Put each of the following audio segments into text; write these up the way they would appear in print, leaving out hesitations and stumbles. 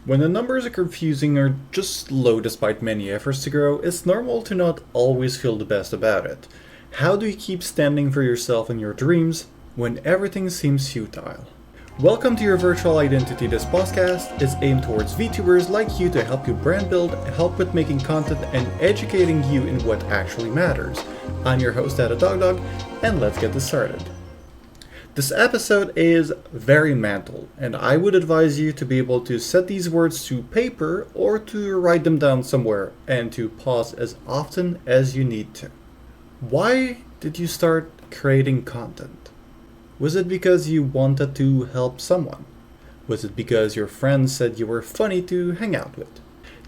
When the numbers are confusing or just slow despite many efforts to grow, it's normal to not always feel the best about it. How do you keep standing for yourself and your dreams when everything seems futile? Welcome to your virtual identity. This podcast is aimed towards VTubers like you to help you brand build, help with making content, and educating you in what actually matters. I'm your host, Dog, and let's get this started. This episode is very mental, and I would advise you to be able to set these words to paper or to write them down somewhere and to pause as often as you need to. Why did you start creating content? Was it because you wanted to help someone? Was it because your friends said you were funny to hang out with?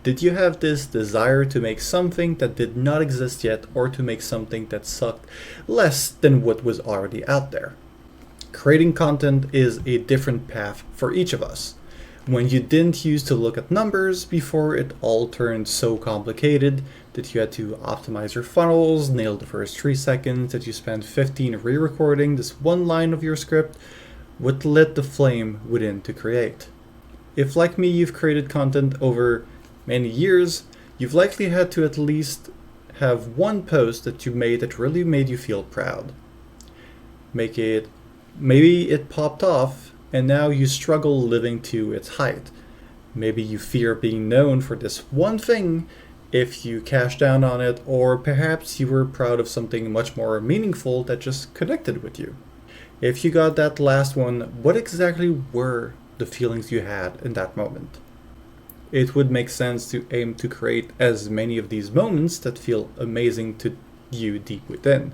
Did you have this desire to make something that did not exist yet or to make something that sucked less than what was already out there? Creating content is a different path for each of us. When you didn't used to look at numbers before it all turned so complicated that you had to optimize your funnels, nail the first 3 seconds, that you spent 15 re-recording this one line of your script, what lit the flame within to create? If like me you've created content over many years, you've likely had to at least have one post that you made that really made you feel proud. Maybe it popped off and now you struggle living to its height. Maybe you fear being known for this one thing if you cash down on it, or perhaps you were proud of something much more meaningful that just connected with you. If you got that last one, what exactly were the feelings you had in that moment? It would make sense to aim to create as many of these moments that feel amazing to you deep within.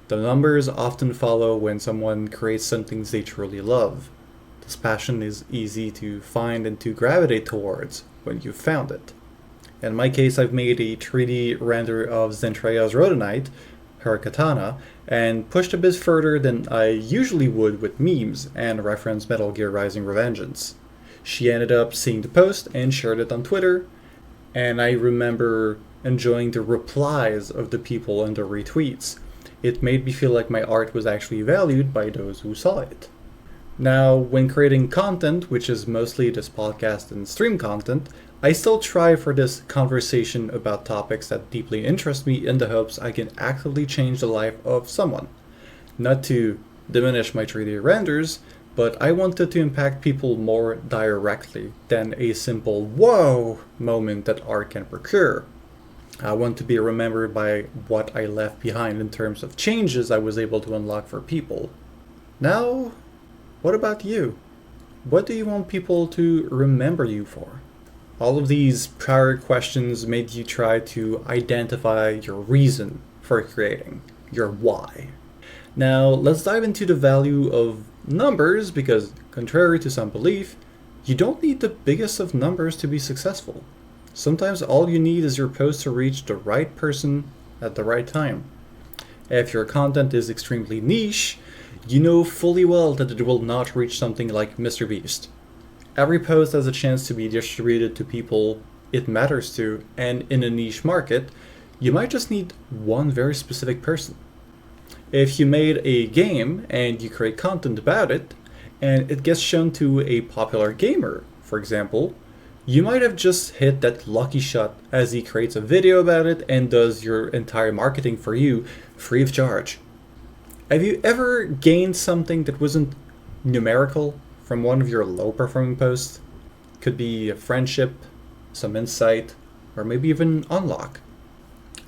The numbers often follow when someone creates something they truly love. This passion is easy to find and to gravitate towards when you've found it. In my case, I've made a 3D render of Zentraya's Rhodonite, her katana, and pushed a bit further than I usually would with memes and reference Metal Gear Rising Revengeance. She ended up seeing the post and shared it on Twitter, and I remember enjoying the replies of the people and the retweets. It made me feel like my art was actually valued by those who saw it. Now, when creating content, which is mostly this podcast and stream content, I still try for this conversation about topics that deeply interest me in the hopes I can actively change the life of someone. Not to diminish my 3D renders, but I wanted to impact people more directly than a simple "whoa" moment that art can procure. I want to be remembered by what I left behind in terms of changes I was able to unlock for people. Now, what about you? What do you want people to remember you for? All of these prior questions made you try to identify your reason for creating, your why. Now, let's dive into the value of numbers because, contrary to some belief, you don't need the biggest of numbers to be successful. Sometimes all you need is your post to reach the right person at the right time. If your content is extremely niche, you know fully well that it will not reach something like MrBeast. Every post has a chance to be distributed to people it matters to, and in a niche market, you might just need one very specific person. If you made a game and you create content about it, and it gets shown to a popular gamer, for example, you might have just hit that lucky shot as he creates a video about it and does your entire marketing for you free of charge. Have you ever gained something that wasn't numerical from one of your low performing posts? Could be a friendship, some insight, or maybe even unlock.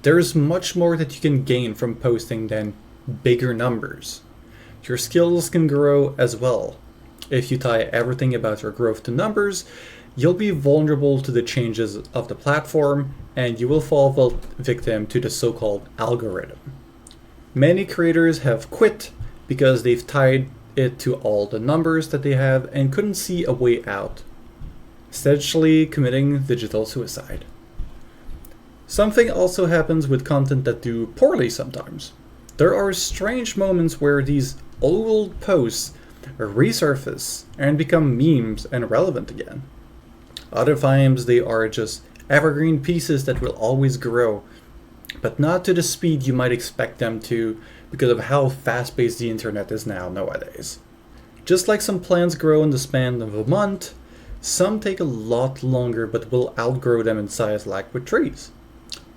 There's much more that you can gain from posting than bigger numbers. Your skills can grow as well. If you tie everything about your growth to numbers, you'll be vulnerable to the changes of the platform, and you will fall victim to the so-called algorithm. Many creators have quit because they've tied it to all the numbers that they have and couldn't see a way out, essentially committing digital suicide. Something also happens with content that do poorly sometimes. There are strange moments where these old posts resurface and become memes and relevant again. Other times they are just evergreen pieces that will always grow, but not to the speed you might expect them to because of how fast-paced the internet is nowadays. Just like some plants grow in the span of a month, Some take a lot longer but will outgrow them in size, like with trees.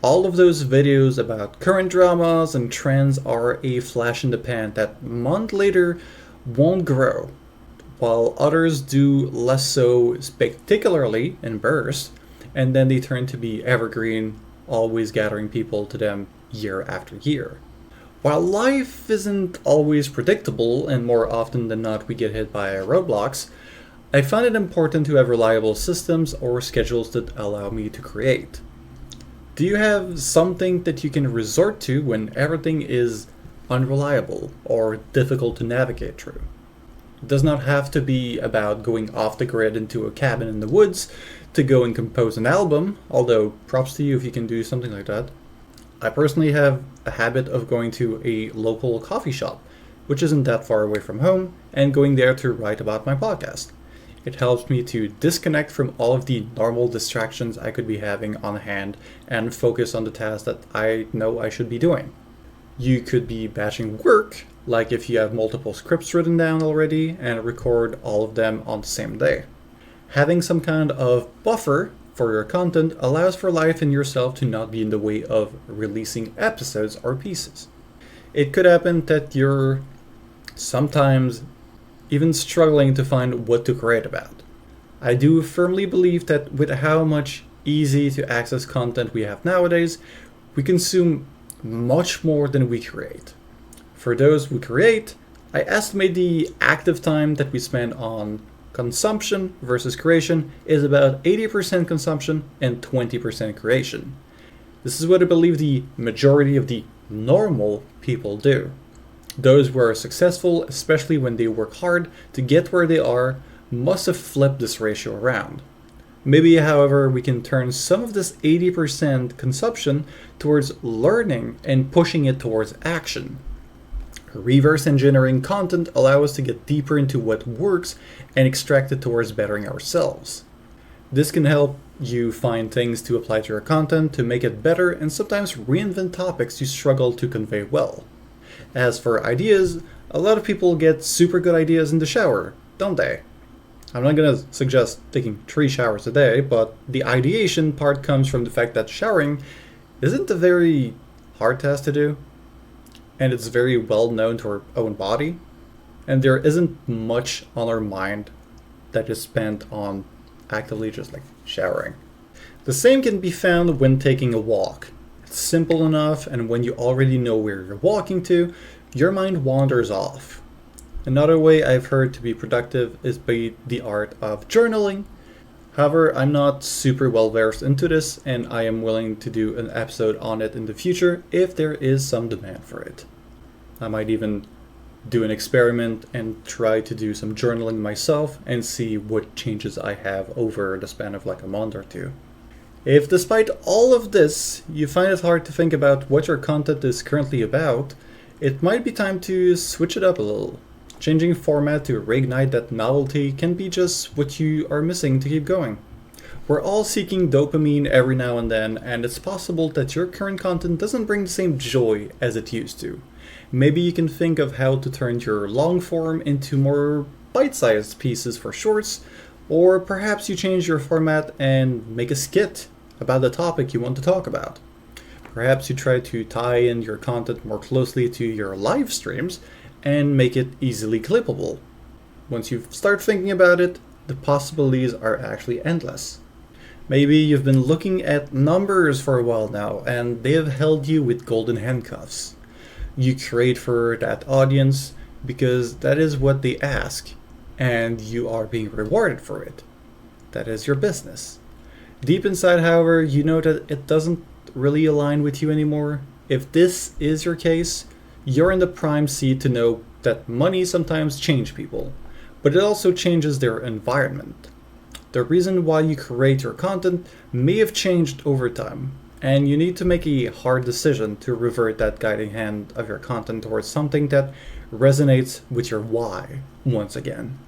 All of those videos about current dramas and trends are a flash in the pan that a month later won't grow, while others do less so spectacularly in bursts, and then they turn to be evergreen, always gathering people to them year after year. While life isn't always predictable, and more often than not we get hit by roadblocks, I find it important to have reliable systems or schedules that allow me to create. Do you have something that you can resort to when everything is unreliable or difficult to navigate through? It does not have to be about going off the grid into a cabin in the woods to go and compose an album, although props to you if you can do something like that. I personally have a habit of going to a local coffee shop, which isn't that far away from home, and going there to write about my podcast. It helps me to disconnect from all of the normal distractions I could be having on hand and focus on the task that I know I should be doing. You could be batching work, like if you have multiple scripts written down already, and record all of them on the same day. Having some kind of buffer for your content allows for life and yourself to not be in the way of releasing episodes or pieces. It could happen that you're sometimes even struggling to find what to create about. I do firmly believe that with how much easy to access content we have nowadays, we consume much more than we create. For those who create, I estimate the active time that we spend on consumption versus creation is about 80% consumption and 20% creation. This is what I believe the majority of the normal people do. Those who are successful, especially when they work hard to get where they are, must have flipped this ratio around. Maybe, however, we can turn some of this 80% consumption towards learning and pushing it towards action. Reverse engineering content allows us to get deeper into what works and extract it towards bettering ourselves. This can help you find things to apply to your content to make it better and sometimes reinvent topics you struggle to convey well. As for ideas, a lot of people get super good ideas in the shower, don't they? I'm not going to suggest taking 3 showers a day, but the ideation part comes from the fact that showering isn't a very hard task to do, and it's very well known to our own body, and there isn't much on our mind that is spent on actively just like showering. The same can be found when taking a walk. It's simple enough, and when you already know where you're walking to, your mind wanders off. Another way I've heard to be productive is by the art of journaling. However, I'm not super well versed into this, and I am willing to do an episode on it in the future if there is some demand for it. I might even do an experiment and try to do some journaling myself and see what changes I have over the span of like a month or two. If despite all of this, you find it hard to think about what your content is currently about, it might be time to switch it up a little. Changing format to reignite that novelty can be just what you are missing to keep going. We're all seeking dopamine every now and then, and it's possible that your current content doesn't bring the same joy as it used to. Maybe you can think of how to turn your long form into more bite-sized pieces for shorts, or perhaps you change your format and make a skit about the topic you want to talk about. Perhaps you try to tie in your content more closely to your live streams and make it easily clippable. Once you start thinking about it, the possibilities are actually endless. Maybe you've been looking at numbers for a while now and they have held you with golden handcuffs. You create for that audience because that is what they ask, and you are being rewarded for it. That is your business. Deep inside, however, you know that it doesn't really align with you anymore. If this is your case, you're in the prime seat to know that money sometimes changes people, but it also changes their environment. The reason why you create your content may have changed over time, and you need to make a hard decision to revert that guiding hand of your content towards something that resonates with your why once again.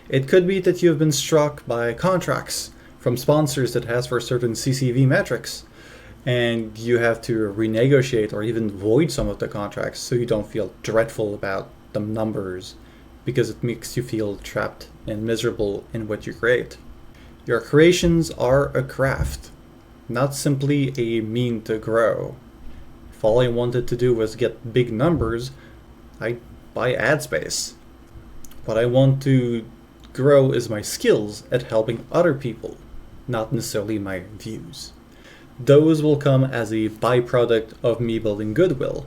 It could be that you have been struck by contracts from sponsors that has for certain CCV metrics, and you have to renegotiate or even void some of the contracts so you don't feel dreadful about the numbers because it makes you feel trapped and miserable in what you create. Your creations are a craft, not simply a mean to grow. If all I wanted to do was get big numbers, I'd buy ad space. What I want to grow is my skills at helping other people, not necessarily my views. Those will come as a byproduct of me building goodwill.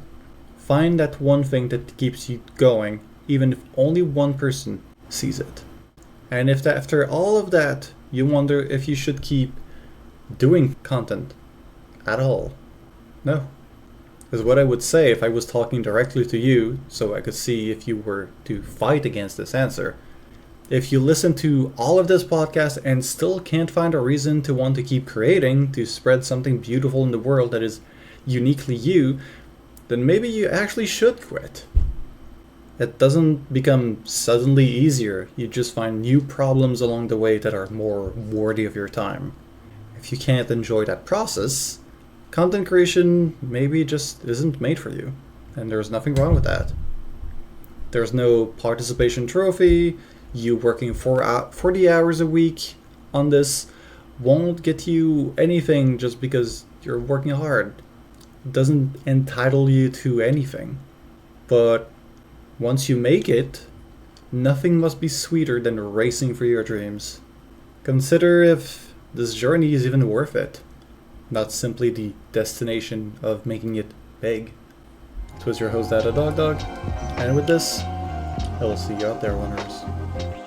Find that one thing that keeps you going, even if only one person sees it. And if after all of that, you wonder if you should keep doing content at all, no. Is what I would say if I was talking directly to you, so I could see if you were to fight against this answer. If you listen to all of this podcast and still can't find a reason to want to keep creating, to spread something beautiful in the world that is uniquely you, then maybe you actually should quit. It doesn't become suddenly easier, you just find new problems along the way that are more worthy of your time. If you can't enjoy that process, content creation maybe just isn't made for you, and there's nothing wrong with that. There's no participation trophy. You working 40 hours a week on this won't get you anything just because you're working hard. It doesn't entitle you to anything. But once you make it, nothing must be sweeter than racing for your dreams. Consider if this journey is even worth it, not simply the destination of making it big. This was your host, Dada Dog Dog, and with this, I will see you out there, runners.